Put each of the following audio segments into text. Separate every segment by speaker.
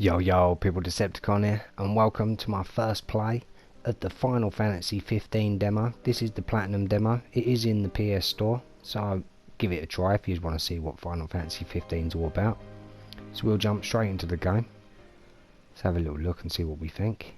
Speaker 1: Yo yo people, Decepticon here, and welcome to my first play of the Final Fantasy 15 demo. This is the Platinum demo. It is in the PS Store, so give it a try if you want to see what Final Fantasy 15 is all about. So we'll jump straight into the game. Let's have a little look and see what we think.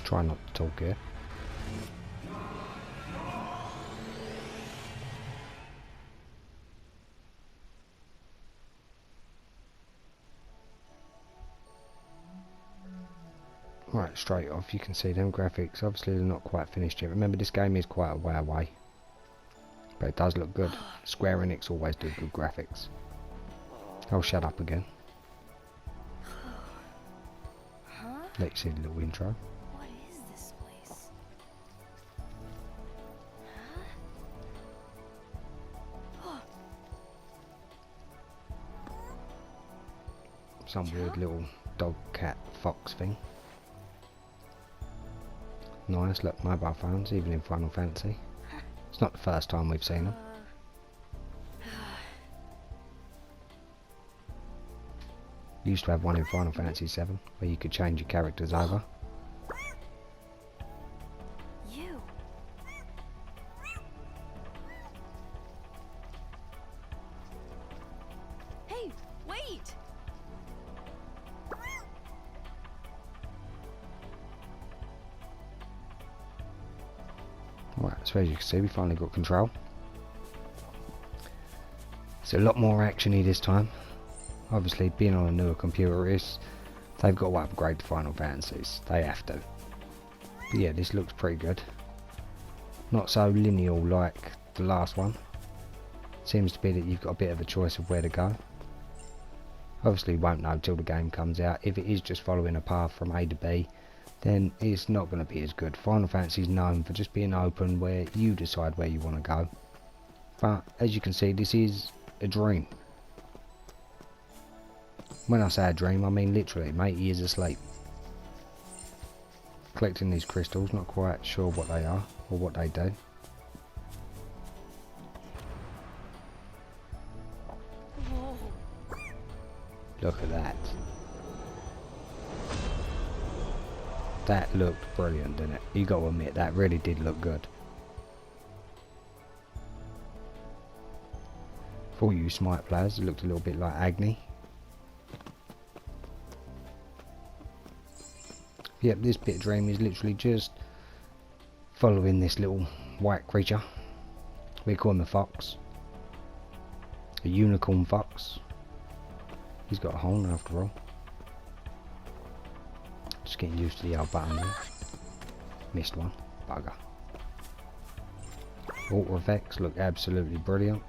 Speaker 1: Try not to talk here. Right, straight off you can see them graphics. Obviously they're not quite finished yet. Remember, this game is quite a way away, but it does look good. Square Enix always do good graphics. Oh, shut up again. Let you see the little intro.
Speaker 2: What is this place?
Speaker 1: Some weird little dog, cat, fox thing. Nice, look, mobile phones, even in Final Fantasy. It's not the first time we've seen them. Used to have one in Final Fantasy 7 where you could change your characters over.
Speaker 2: You. Hey, wait!
Speaker 1: Right, so as you can see, we finally got control. It's a lot more actiony this time. Obviously, being on a newer computer, they've got to upgrade the Final Fantasies. They have to. But yeah, this looks pretty good. Not so linear like the last one. Seems to be that you've got a bit of a choice of where to go. Obviously, you won't know till the game comes out. If it is just following a path from A to B, then it's not going to be as good. Final Fantasy is known for just being open, where you decide where you want to go. But as you can see, this is a dream. When I say a dream, I mean literally, mate, he is asleep. Collecting these crystals, not quite sure what they are or what they do.
Speaker 2: Whoa.
Speaker 1: Look at that. That looked brilliant, didn't it? You got to admit, that really did look good. For all you Smite players, it looked a little bit like Agni. Yep, this bit of dream is literally just following this little white creature. We call him a fox. A unicorn fox. He's got a horn after all. Just getting used to the old button there. Missed one. Bugger. Water effects look absolutely brilliant.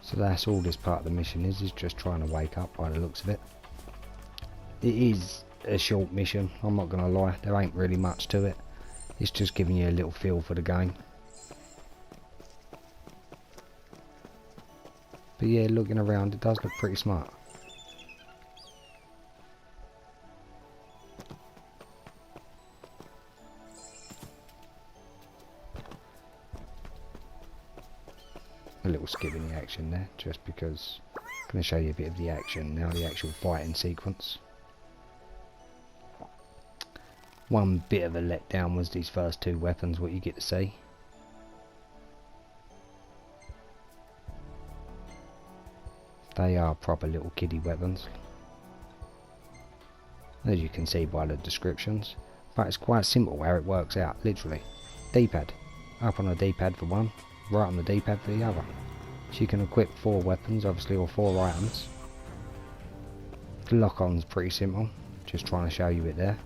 Speaker 1: So that's all this part of the mission is just trying to wake up by the looks of it. It is a short mission, I'm not gonna lie, there ain't really much to it. It's just giving you a little feel for the game. But yeah, looking around, it does look pretty smart. A little skip in the action there, just because I'm going to show you a bit of the action now, the actual fighting sequence. One bit of a letdown was these first two weapons, what you get to see. They are proper little kiddie weapons, as you can see by the descriptions. But it's quite simple how it works out, literally. D-pad, up on the D-pad for one, right on the D-pad for the other. So you can equip 4 weapons, obviously, or 4 items. The lock-on's pretty simple, just trying to show you it there.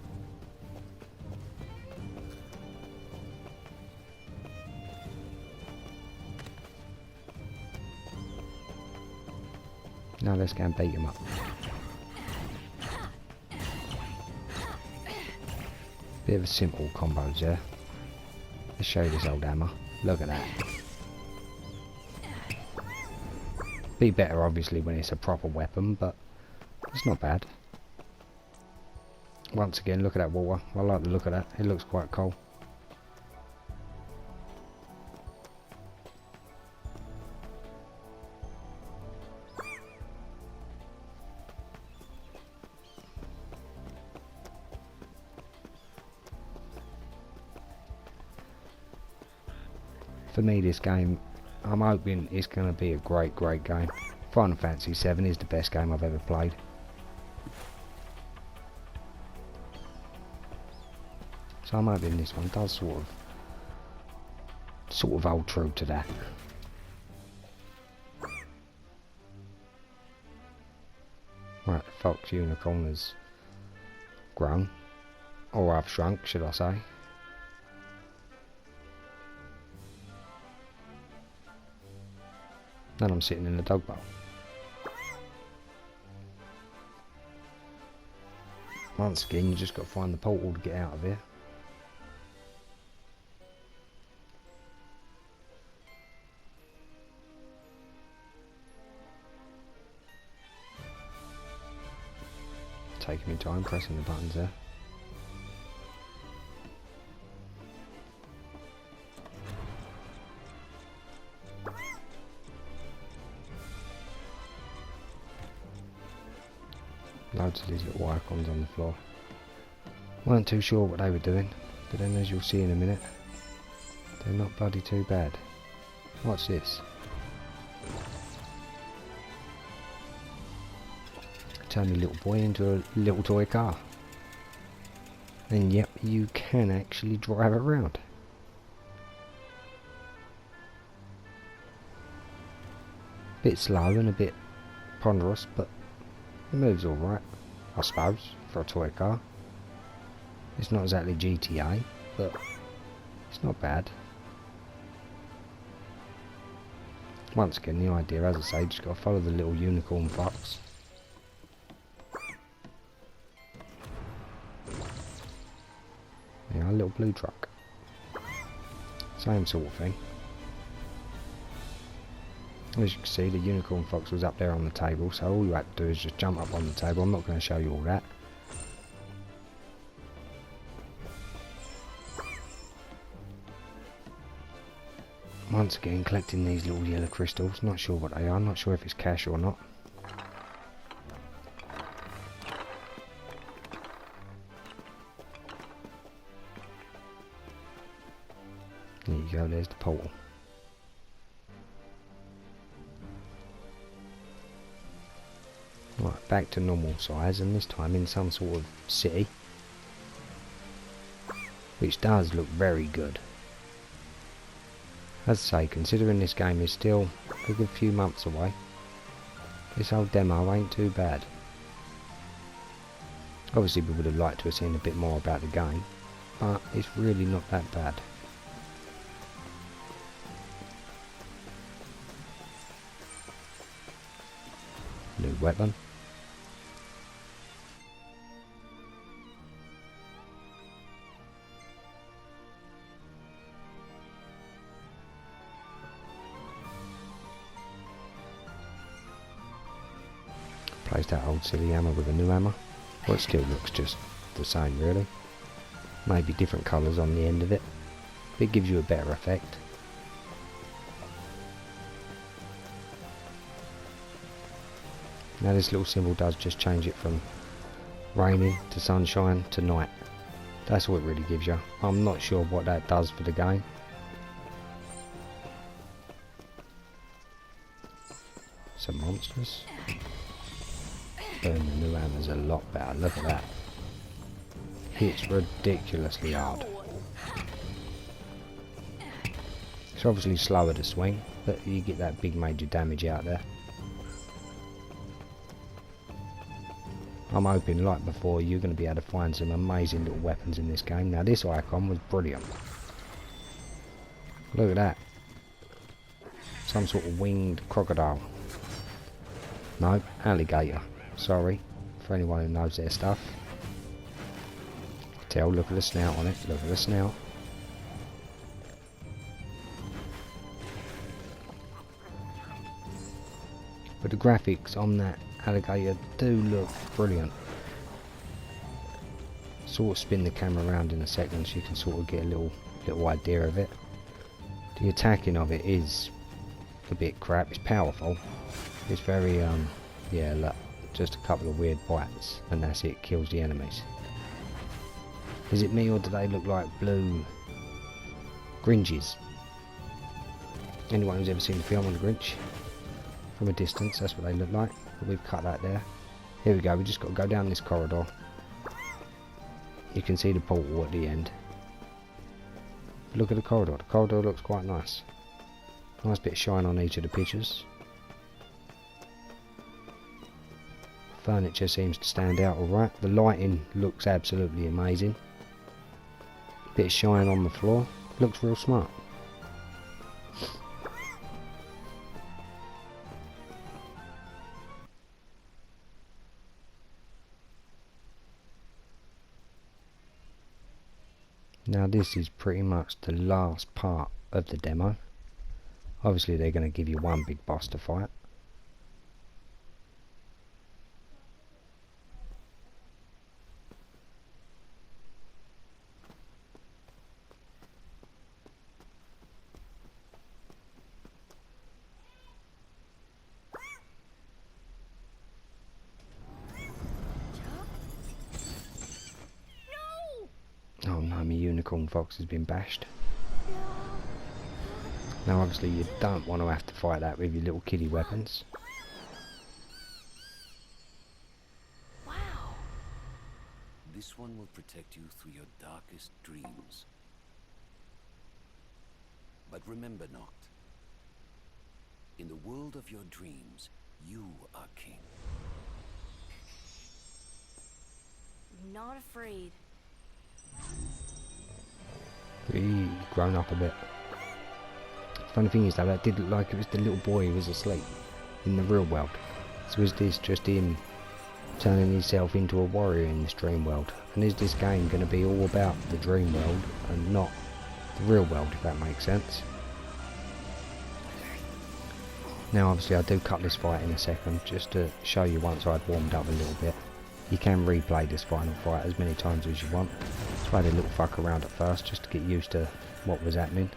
Speaker 1: Now let's go and beat him up. Bit of a simple combos there. Let's show you this old hammer. Look at that. Be better obviously when it's a proper weapon, but it's not bad. Once again, look at that water. I like the look of that. It looks quite cool. For me, this game, I'm hoping it's going to be a great game. Final Fantasy VII is the best game I've ever played. So I'm hoping this one does sort of hold true to that. Right, the fox unicorn has grown, or I've shrunk, should I say. Then I'm sitting in the dog bowl. Once again, you just got to find the portal to get out of here. Taking me time pressing the buttons there. Loads of these little icons on the floor. Weren't too sure what they were doing, but then as you'll see in a minute, they're not bloody too bad. What's this? Turn the little boy into a little toy car. And yep, you can actually drive around. Bit slow and a bit ponderous, but it moves alright, I suppose, for a toy car. It's not exactly GTA, but it's not bad. Once again, the idea, as I say, just got to follow the little unicorn fox. Yeah, a little blue truck. Same sort of thing. As you can see, the unicorn fox was up there on the table, so all you had to do is just jump up on the table. I'm not going to show you all that. Once again, collecting these little yellow crystals. Not sure what they are, not sure if it's cash or not. There you go, there's the portal. Right, back to normal size, and this time in some sort of city, which does look very good. As I say, considering this game is still a good few months away, this old demo ain't too bad. Obviously we would have liked to have seen a bit more about the game, but it's really not that bad. New weapon. Replace that old silly hammer with a new hammer. Well, it still looks just the same really. Maybe different colours on the end of it. But it gives you a better effect. Now this little symbol does just change it from raining to sunshine to night. That's what it really gives you. I'm not sure what that does for the game. Some monsters. Boom, the new hammer's a lot better. Look at that. Hits ridiculously hard. It's obviously slower to swing, but you get that big major damage out there. I'm hoping, like before, you're going to be able to find some amazing little weapons in this game. Now this icon was brilliant. Look at that. Some sort of winged crocodile. No, alligator. Sorry, for anyone who knows their stuff. Tell, look at the snout on it, look at the snout. But the graphics on that alligator do look brilliant. Sort of spin the camera around in a second so you can sort of get a little idea of it. The attacking of it is a bit crap. It's powerful. It's very yeah, look, just a couple of weird bites and that's it, kills the enemies. Is it me or do they look like blue Grinches? Anyone who's ever seen the film on the Grinch? From a distance, that's what they look like. But we've cut that there. Here we go, we just got to go down this corridor. You can see the portal at the end. Look at the corridor. The corridor looks quite nice. Nice bit of shine on each of the pictures. Furniture seems to stand out alright. The lighting looks absolutely amazing. Bit of shine on the floor. Looks real smart. Now this is pretty much the last part of the demo. Obviously they're going to give you one big boss to fight. Oh no, my unicorn fox has been bashed. Now obviously you don't want to have to fight that with your little kiddie weapons.
Speaker 2: Wow.
Speaker 3: This one will protect you through your darkest dreams. But remember, Noct, in the world of your dreams, you are king.
Speaker 2: Not afraid.
Speaker 1: He's grown up a bit. Funny thing is though, that did look like it was the little boy who was asleep in the real world. So is this just him turning himself into a warrior in this dream world? And is this game going to be all about the dream world and not the real world, if that makes sense? Now obviously I do cut this fight in a second just to show you once I'd warmed up a little bit. You can replay this final fight as many times as you want. Just had a little fuck around at first just to get used to what was happening.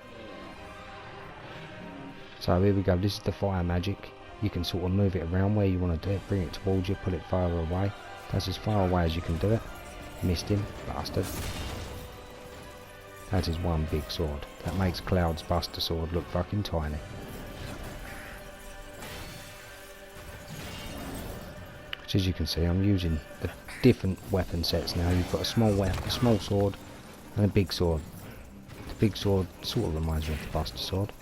Speaker 1: So here we go, this is the fire magic. You can sort of move it around where you want to do it, bring it towards you, pull it further away. That's as far away as you can do it. Missed him, bastard. That is one big sword. That makes Cloud's Buster sword look fucking tiny. Which as you can see, I'm using the different weapon sets now. You've got a small weapon, a small sword, and a big sword. The big sword sort of reminds me of the Buster sword.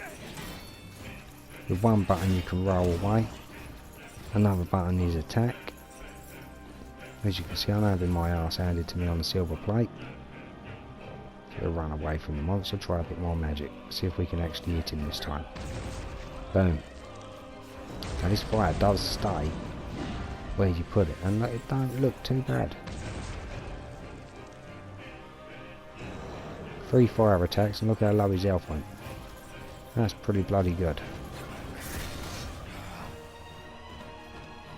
Speaker 1: With one button you can roll away, another button is attack. As you can see, I'm having my ass handed to me on a silver plate. Gonna run away from the monster, try a bit more magic, see if we can actually hit him this time. Boom. Now this fire does stay where you put it, and it don't look too bad. 3 fire attacks, and look how low his health went. That's pretty bloody good.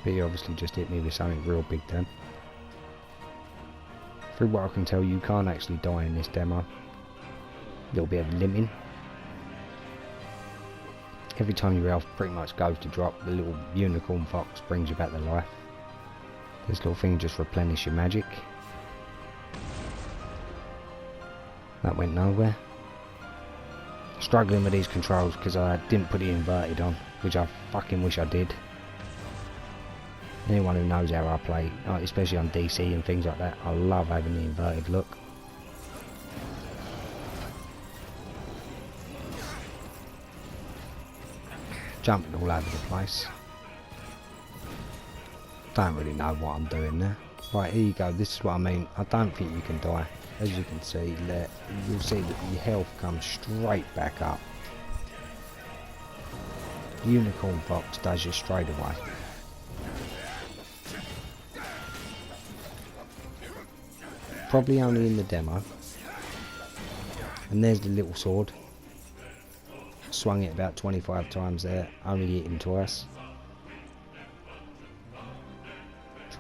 Speaker 1: But he obviously just hit me with something real big then. Through what I can tell, you can't actually die in this demo. Little bit of limping. Every time your health pretty much goes to drop, the little unicorn fox brings you back to life. This little thing just replenishes your magic. That went nowhere. Struggling with these controls because I didn't put it inverted on, which I fucking wish I did. Anyone who knows how I play, especially on DC and things like that, I love having the inverted look. Jumping all over the place. Don't really know what I'm doing there. Right, here you go, this is what I mean. I don't think you can die. As you can see, you'll see that your health comes straight back up. Unicorn Fox does you straight away. Probably only in the demo. And there's the little sword. Swung it about 25 times there, only hit him twice.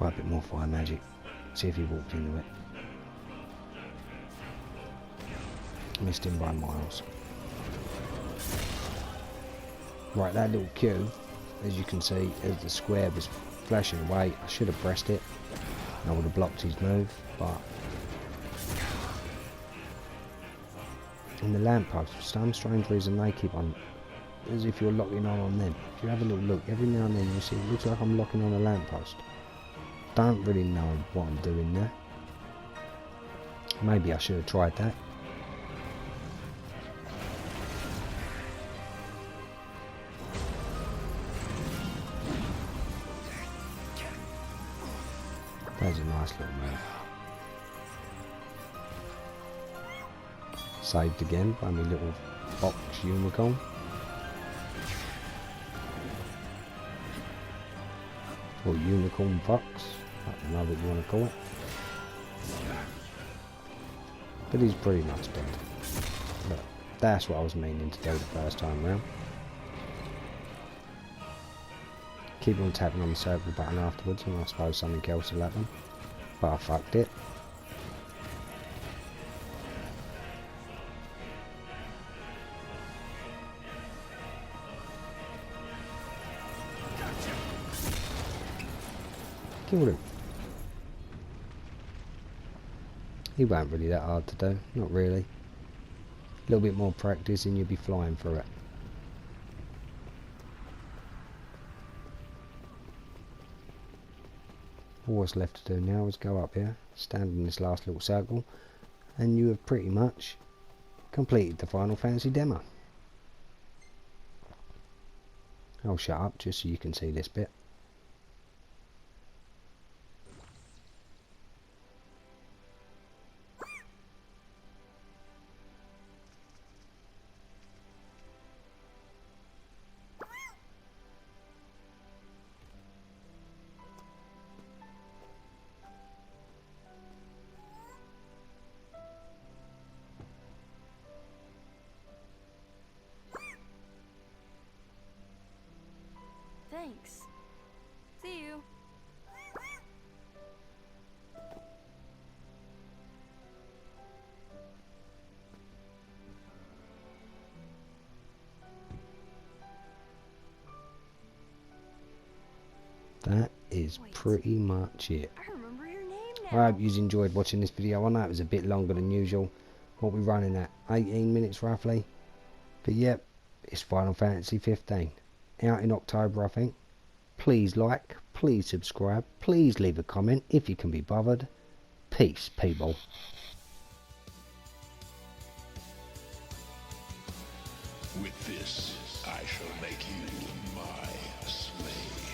Speaker 1: Try a bit more fire magic. See if he walked into it. Missed him by miles. Right, that little Q, as you can see, as the square was flashing away, I should have pressed it. I would have blocked his move, but... And the lamppost, for some strange reason, they keep on, as if you're locking on them. If you have a little look, every now and then you'll see, it looks like I'm locking on a lamppost. Don't really know what I'm doing there. Maybe I should have tried that. That's a nice little move. Saved again by my little box unicorn. Or unicorn fox, I don't know what you want to call it. But he's pretty much dead. But that's what I was meaning to do the first time round. Keep on tapping on the circle button afterwards and I suppose something else will happen. But I fucked it. Killed him. He weren't really that hard to do, not really. A little bit more practice and you'll be flying through it. All what's left to do now is go up here, stand in this last little circle, and you have pretty much completed the Final Fantasy demo. I'll shut up just so you can see this bit.
Speaker 2: Thanks. See you.
Speaker 1: That is pretty much it.
Speaker 2: I remember your name now.
Speaker 1: I hope you enjoyed watching this video. I know it was a bit longer than usual. What we're running at 18 minutes roughly. But yep, it's Final Fantasy 15. Out in October I think. Please like, please subscribe, please leave a comment if you can be bothered. Peace, people.
Speaker 4: With this, I shall make you my slave.